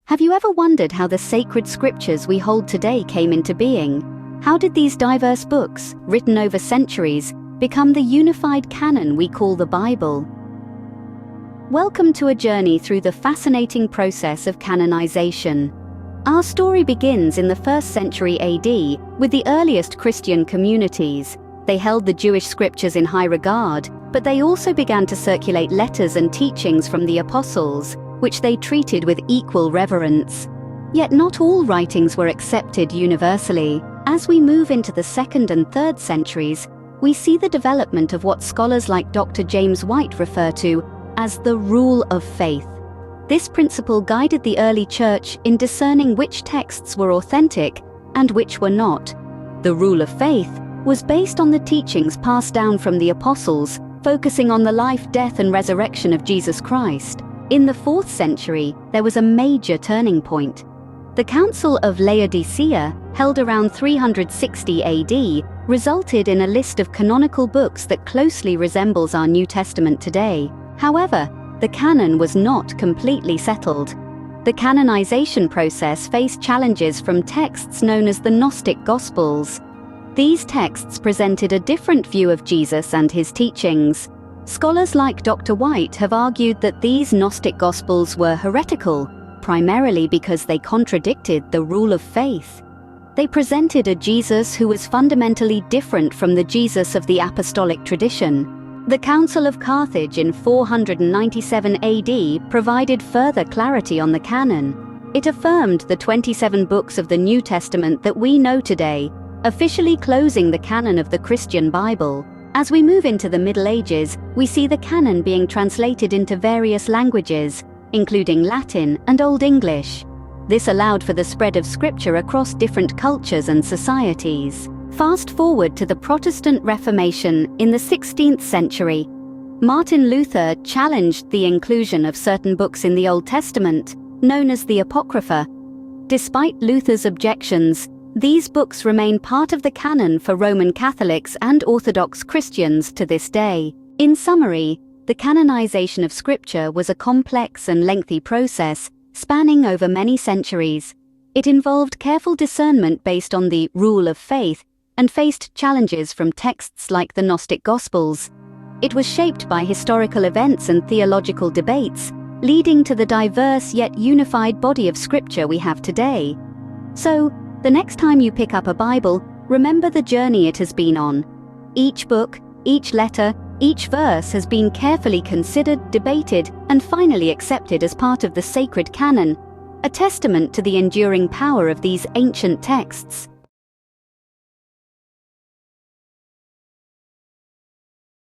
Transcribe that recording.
Have you ever wondered how the sacred scriptures we hold today came into being? How did these diverse books, written over centuries, become the unified canon we call the Bible? Welcome to a journey through the fascinating process of canonization. Our story begins in the 1st century AD with the earliest Christian communities. They held the Jewish scriptures in high regard, but they also began to circulate letters and teachings from the apostles, which they treated with equal reverence. Yet not all writings were accepted universally. As we move into the 2nd and 3rd centuries, we see the development of what scholars like Dr. James White refer to as the rule of faith. This principle guided the early church in discerning which texts were authentic and which were not. The rule of faith was based on the teachings passed down from the apostles, focusing on the life, death, and resurrection of Jesus Christ. In the 4th century, there was a major turning point. The Council of Laodicea, held around 360 AD, resulted in a list of canonical books that closely resembles our New Testament today. However, the canon was not completely settled. The canonization process faced challenges from texts known as the Gnostic Gospels. These texts presented a different view of Jesus and his teachings. Scholars like Dr. White have argued that these Gnostic Gospels were heretical, primarily because they contradicted the rule of faith. They presented a Jesus who was fundamentally different from the Jesus of the apostolic tradition. The Council of Carthage in 497 AD provided further clarity on the canon. It affirmed the 27 books of the New Testament that we know today, officially closing the canon of the Christian Bible. As we move into the Middle Ages, we see the canon being translated into various languages, including Latin and Old English. This allowed for the spread of scripture across different cultures and societies. Fast forward to the Protestant Reformation in the 16th century. Martin Luther challenged the inclusion of certain books in the Old Testament, known as the Apocrypha. Despite Luther's objections, these books remain part of the canon for Roman Catholics and Orthodox Christians to this day. In summary, the canonization of Scripture was a complex and lengthy process, spanning over many centuries. It involved careful discernment based on the rule of faith and faced challenges from texts like the Gnostic Gospels. It was shaped by historical events and theological debates, leading to the diverse yet unified body of Scripture we have today. So, the next time you pick up a Bible, remember the journey it has been on. Each book, each letter, each verse has been carefully considered, debated, and finally accepted as part of the sacred canon, a testament to the enduring power of these ancient texts.